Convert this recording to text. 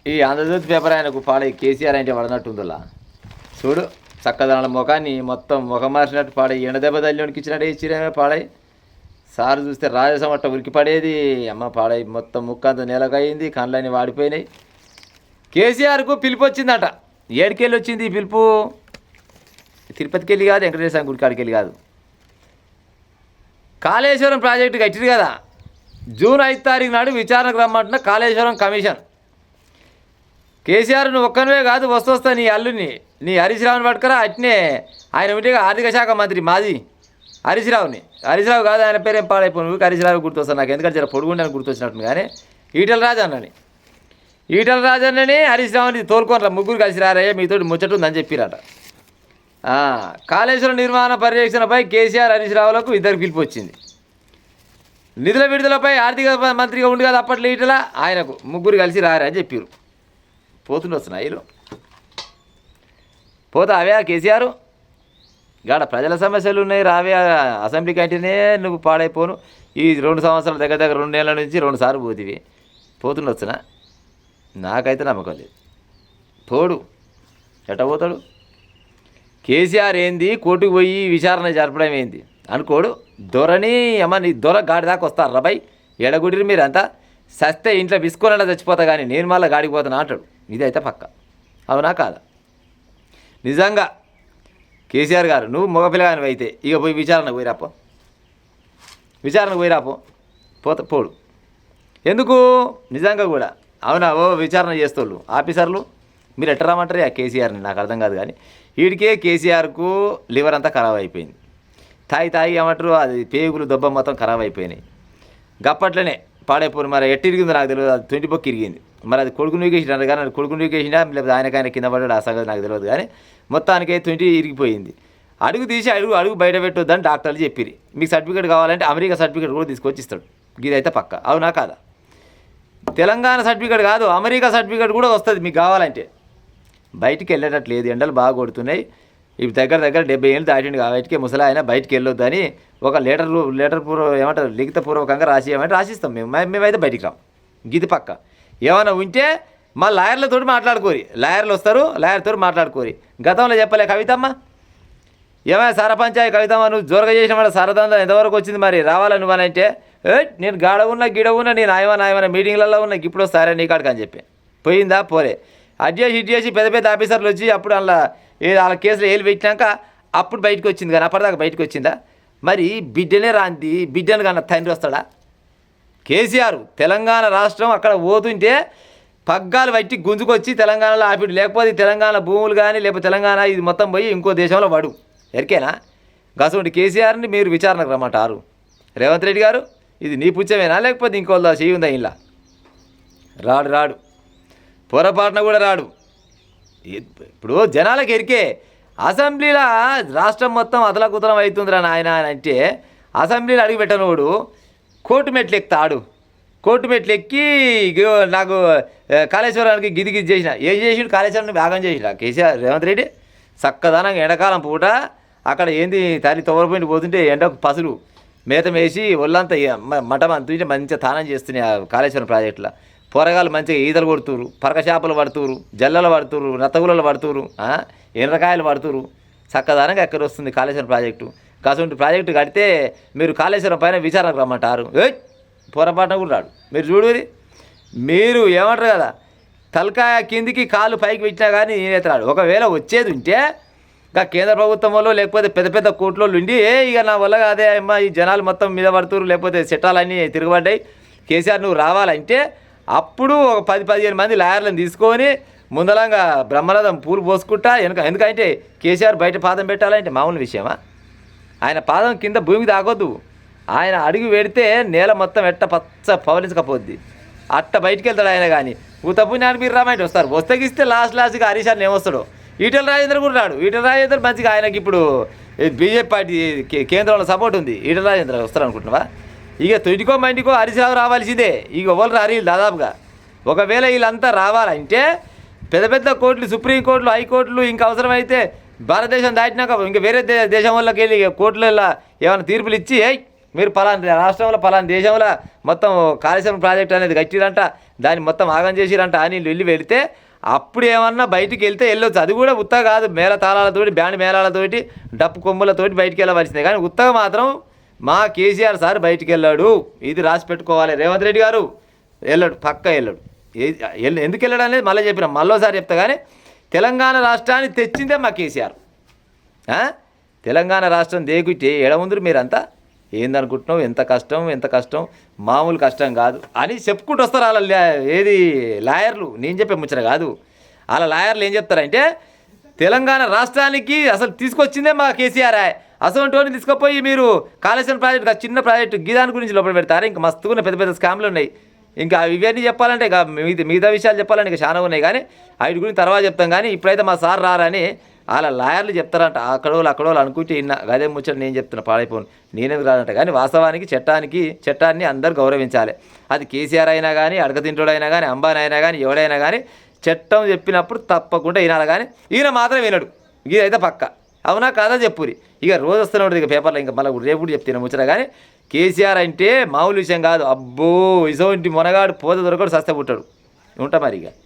ఈ ఆంధ్రజ్యోతి పేపర్ ఆయనకు పాడే కేసీఆర్ అంటే పడనట్టుందిలా చూడు చక్కదనాల ముఖాన్ని మొత్తం ముఖం మార్చినట్టు పాడే ఎండదెబ్బ తల్లికి ఇచ్చినట్టే ఇచ్చిరేమే పాడాయి సారు చూస్తే రాజసమట్ట ఉరికి పడేది అమ్మ పాడాయి మొత్తం ముక్కంత నెలకయింది కళ్ళని వాడిపోయినాయి. కేసీఆర్కు పిలుపు వచ్చిందట. ఏడుకెళ్ళి వచ్చింది ఈ పిలుపు? తిరుపతికి వెళ్ళి కాదు, వెంకటేశ్వర స్వామి గుడి కాడికి వెళ్ళి కాదు. కాళేశ్వరం ప్రాజెక్టు కట్టిరు కదా, జూన్ 5 తారీఖు నాడు విచారణకు రమ్మంటున్న కాళేశ్వరం కమిషన్. కేసీఆర్ నువ్వు ఒక్కనివే కాదు, వస్తా నీ అల్లుని నీ హరీష్ రావుని పట్టుకరా. అట్నే ఆయన ఉంటే ఆర్థిక శాఖ మంత్రి మాది హరీష్ రావు కాదు, ఆయన పేరేం పాడైపోయి హరీష్ రావు గుర్తొస్తాను నాకు, ఎందుకంటే జర పొడుగుండని గుర్తొచ్చినట్టు. కానీ ఈటల రాజన్నని హరీష్ రావుని తోలుకోనరా, ముగ్గురు కలిసి రారయ్యా మీతో ముచ్చట ఉందని చెప్పిరట. కాళేశ్వరం నిర్మాణ పర్యవేక్షణపై కేసీఆర్ హరీష్ రావులకు ఇద్దరు పిలుపు వచ్చింది. నిధుల విడుదలపై ఆర్థిక మంత్రిగా ఉండి కదా అప్పట్లో ఈటల, ఆయనకు ముగ్గురు కలిసి రారని చెప్పారు. పోతుండొస్తున్నాయి పోతా అవే కేసీఆర్ గాడ ప్రజల సమస్యలు ఉన్నాయి రావే అసెంబ్లీకి అంటేనే నువ్వు పాడైపోను. ఈ 2 సంవత్సరాల దగ్గర 2 నెలల నుంచి 2 సార్లు పోతివి. పోతుండొచ్చునా? నాకైతే నమ్మకం లేదు. పోడు ఎట్ట పోతాడు కేసీఆర్? ఏంది కోర్టుకు పోయి విచారణ జరపడం ఏంది అనుకోడు. దొరని అమ్మ నీ దొర గాడి దాకా వస్తారు రాబాయ్, ఎడగుడిరి మీరంతా సస్తే ఇంట్లో బిస్కోనలా చచ్చిపోతా కానీ నేను మళ్ళీ గాడికి పోతాను అంటాడు. ఇదైతే పక్క. అవునా కాదా? నిజంగా కేసీఆర్ గారు నువ్వు మగపిల్లగాని అయితే ఇక పోయి విచారణకు పోయిరాపో పోడు. ఎందుకు నిజంగా కూడా అవునా? ఓ విచారణ చేస్తోళ్ళు ఆఫీసర్లు మీరు ఎట్ట రామంటారు ఆ కేసీఆర్ని? నాకు అర్థం కాదు. కానీ వీడికే కేసీఆర్కు లివర్ అంతా ఖరాబ్ అయిపోయింది. తాగి ఏమంటారు అది పేగులు దెబ్బ మొత్తం ఖరాబ్ అయిపోయినాయి. గప్పట్లోనే పాడైపోయి మరి ఎట్టి ఇరిగిందో నాకు తెలియదు. అది 20 బొక్క ఇరిగింది. మరి అది కొడుకు నూకేసినారు కానీ అది కొడుకు నూకేసినా లేకపోతే ఆయనకైనా కింద పడ్డాడు ఆ సంగతి నాకు తెలియదు. కానీ మొత్తానికి 20 ఇరిగిపోయింది. అడుగు తీసి అడుగు బయట పెట్టొద్దని డాక్టర్లు చెప్పిరి. మీకు సర్టిఫికేట్ కావాలంటే అమెరికా సర్టిఫికేట్ కూడా తీసుకొచ్చి ఇస్తాడు. ఇదైతే పక్క. అవునా కాదా? తెలంగాణ సర్టిఫికేట్ కాదు, అమెరికా సర్టిఫికేట్ కూడా వస్తుంది మీకు కావాలంటే. బయటికి వెళ్ళేటట్టు లేదు, ఎండలు బాగా కొడుతున్నాయి. ఇవి దగ్గర 70 ఏళ్ళు దాటిండు కాబట్టి ముసలి ఆయన బయటికి వెళ్ళొద్దని ఒక లెటర్ ఏమంటారు లిఖితపూర్వకంగా రాసిస్తాం మేమైతే బయటికి రాం. గిది పక్క. ఏమైనా ఉంటే మా లాయర్లతో మాట్లాడుకోరి, లాయర్లు వస్తారు, లాయర్తో మాట్లాడుకోరి. గతంలో చెప్పలే కవితమ్మ, ఏమైనా సరపంచాయి కవితమ్మ నువ్వు జోరగా చేసిన వాళ్ళ సరదంగా ఎంతవరకు వచ్చింది మరి రావాలని నువ్వనంటే నేను గాడ ఉన్నా గిడ ఉన్నా నేను ఆయమన మీటింగ్లలో ఉన్నా ఇప్పుడు వస్తారే నీ కాడికి అని చెప్పి పోయిందా? పోలే. ఇటు చేసి పెద్ద ఆఫీసర్లు వచ్చి అప్పుడు అలా వాళ్ళ కేసులో ఏళ్ళు పెట్టినాక అప్పుడు బయటకు వచ్చింది. కానీ అప్పటిదాకా బయటకు వచ్చిందా? మరి బిడ్డనే రాంది బిడ్డను కన్నా తండ్రి వస్తాడా? కేసీఆర్ తెలంగాణ రాష్ట్రం అక్కడ పోతుంటే పగ్గాలు బట్టి గుంజుకొచ్చి తెలంగాణలో ఆపిడు, లేకపోతే తెలంగాణ భూములు కానీ లేకపోతే తెలంగాణ ఇది మొత్తం పోయి ఇంకో దేశంలో పడు. ఎరికేనా? గసంటి కేసీఆర్ని మీరు విచారణకు రమ్మంటారు. రేవంత్ రెడ్డి గారు ఇది నీ పుచ్చమేనా లేకపోతే ఇంకోళ్ళ చేయి ఉందా? ఇలా రాడు పొరపాటున కూడా రాడు. ఇప్పుడు జనాలకు ఎరికే అసెంబ్లీలో రాష్ట్రం మొత్తం అతలకుతలం అవుతుందిరా నాయన అంటే అసెంబ్లీలో అడుగు పెట్టనోడు కోర్టు మెట్లు ఎక్కుతాడు. కోర్టు మెట్లు ఎక్కి నాకు కాళేశ్వరానికి గిది చేసిన ఏం చేసిండు? కాళేశ్వరాన్ని భాగం చేసిన కేసీఆర్ రేవంత్ రెడ్డి చక్కదనంగా ఎండాకాలం పూట అక్కడ ఏంది తల్లి తొవరపోయి పోతుంటే ఎండకు పసులు మేతం వేసి ఒళ్ళంతా మటమంతుంటే మంచిగా తానం చేస్తున్నాయి ఆ కాళేశ్వరం ప్రాజెక్టులో. పొరగాలు మంచిగా ఈతలు కొడుతురు, పరక చేపలు పడుతురు, జల్లలు పడుతురు, నత్తగులలు పడుతురు, ఎండ్రకాయలు పడుతురు. చక్కదనంగా ఎక్కడ వస్తుంది కాళేశ్వరం ప్రాజెక్టు. కాసంటి ప్రాజెక్టు కడితే మీరు కాళేశ్వరం పైన విచారణకు రమ్మంటారు. పొరపాటున కూడా రాడు. మీరు చూడురి, మీరు ఏమంటారు కదా తలకాయ కిందికి కాలు పైకి పెట్టినా కానీ నేనైతే రాడు. ఒకవేళ వచ్చేది ఉంటే ఇంకా కేంద్ర ప్రభుత్వం వాళ్ళు లేకపోతే పెద్ద కోర్టులో ఉండి ఇక నా వల్ల అదే అమ్మ ఈ జనాలు మొత్తం మీద పడుతురు లేకపోతే చట్టాలన్నీ తిరగబడ్డాయి కేసీఆర్ నువ్వు రావాలంటే అప్పుడు ఒక 10-15 మంది లాయర్లను తీసుకొని ముందలంగా బ్రహ్మరథం పూలు పోసుకుంటా ఎందుకంటే కేసీఆర్ బయట పాదం పెట్టాలంటే మామూలు విషయమా? ఆయన పాదం కింద భూమికి తాగొద్దు. ఆయన అడుగు పెడితే నేల మొత్తం ఎట్ట పచ్చ పవలించకపోద్ది. అట్ట బయటికి వెళ్తాడు ఆయన. కానీ ఉతపుణ్యానికి మీరు రామంటే వస్తారు. వస్తగిస్తే లాస్ట్గా హరీష్ ఏమొస్తాడు? ఈటల రాజేందర్ కూడా రాడు. ఈటల రాజేందర్ మంచిగా ఆయనకి ఇప్పుడు బీజేపీ పార్టీ కేంద్రంలో సపోర్ట్ ఉంది. ఈటల రాజేందర్ వస్తారు అనుకుంటున్నావా? ఇక తొడికో మంటికో హరీష్ రావు రావాల్సిందే. ఇక ఎవరు రారు దాదాపుగా. ఒకవేళ వీళ్ళంతా రావాలంటే పెద్ద కోర్టులు, సుప్రీంకోర్టులు, హైకోర్టులు ఇంకా అవసరమైతే భారతదేశం దాటినాక ఇంకా వేరే దేశం వాళ్ళకి వెళ్ళి కోర్టులలో ఏమైనా తీర్పులు ఇచ్చి మీరు పలానా రాష్ట్రంలో పలానా దేశంలో మొత్తం కాళేశ్వరం ప్రాజెక్ట్ అనేది కట్టిరంట, దాన్ని మొత్తం ఆగం చేసిరంట అని వెళ్ళి వెళితే అప్పుడు ఏమన్నా బయటికి వెళ్తే వెళ్ళొచ్చు. అది కూడా ఉత్తగా కాదు, మేళ తాళాలతోటి బ్యాండ్ మేళాలతోటి డప్పు కొమ్ములతోటి బయటికి వెళ్ళవలసిందే. కానీ ఉత్తగా మాత్రం మా కేసీఆర్ సార్ బయటికి వెళ్ళాడు, ఇది రాసి పెట్టుకోవాలి. రేవంత్ రెడ్డి గారు వెళ్ళాడు, పక్క వెళ్ళాడు. ఎందుకు వెళ్ళాడు అనేది మళ్ళీ చెప్పిన, మళ్ళోసారి చెప్తా. కానీ తెలంగాణ రాష్ట్రాన్ని తెచ్చిందే మా కేసీఆర్. తెలంగాణ రాష్ట్రం దేకుట్టి ఎడముందురు మీరంతా ఏందనుకుంటున్నావు, ఎంత కష్టం మామూలు కష్టం కాదు అని చెప్పుకుంటూ వస్తారు వాళ్ళ ఏది లాయర్లు. నేను చెప్పే ముచ్చట కాదు, వాళ్ళ లాయర్లు ఏం చెప్తారంటే తెలంగాణ రాష్ట్రానికి అసలు తీసుకొచ్చిందే మా కేసీఆర్. అసలు తీసుకుపోయి మీరు కాళేశ్వరం ప్రాజెక్టు, చిన్న ప్రాజెక్టు గీదాని గురించి లోపల పెడతారు. ఇంకా మస్తుగా పెద్ద పెద్ద స్కామ్లు ఉన్నాయి. ఇంకా ఇవన్నీ చెప్పాలంటే ఇక మిగతా విషయాలు చెప్పాలంటే ఇంకా చాలా ఉన్నాయి, కానీ వాటి గురించి తర్వాత చెప్తాం. కానీ ఇప్పుడైతే మా సార్ రారని వాళ్ళ లాయర్లు చెప్తారంట. అక్కడోళ్ళు అనుకుంటే ఇన్న అదే ముచ్చట నేను చెప్తున్నా, పాడైపోను నేనేందుకు రాదంట. కానీ వాస్తవానికి చట్టాన్ని అందరు గౌరవించాలి. అది కేసీఆర్ అయినా కానీ, అడకతింటోడైనా కానీ, అంబానీ అయినా కానీ, ఎవడైనా కానీ చట్టం చెప్పినప్పుడు తప్పకుండా వినాలి. కానీ ఈయన మాత్రం వినడు. ఇదైతే పక్క. అవునా కాదా చెప్పురి. ఇక రోజు వస్తూనే ఉంటుంది ఇక పేపర్లో. ఇంకా మళ్ళీ రేపు కూడా చెప్తున్నా ముచ్చట. కానీ కేసీఆర్ అంటే మామూలు విషయం కాదు. అబ్బో ఇసోంటి మొనగాడు పోత దొరకడు, సస్తే పుట్టాడు. ఉంటా మరి ఇక.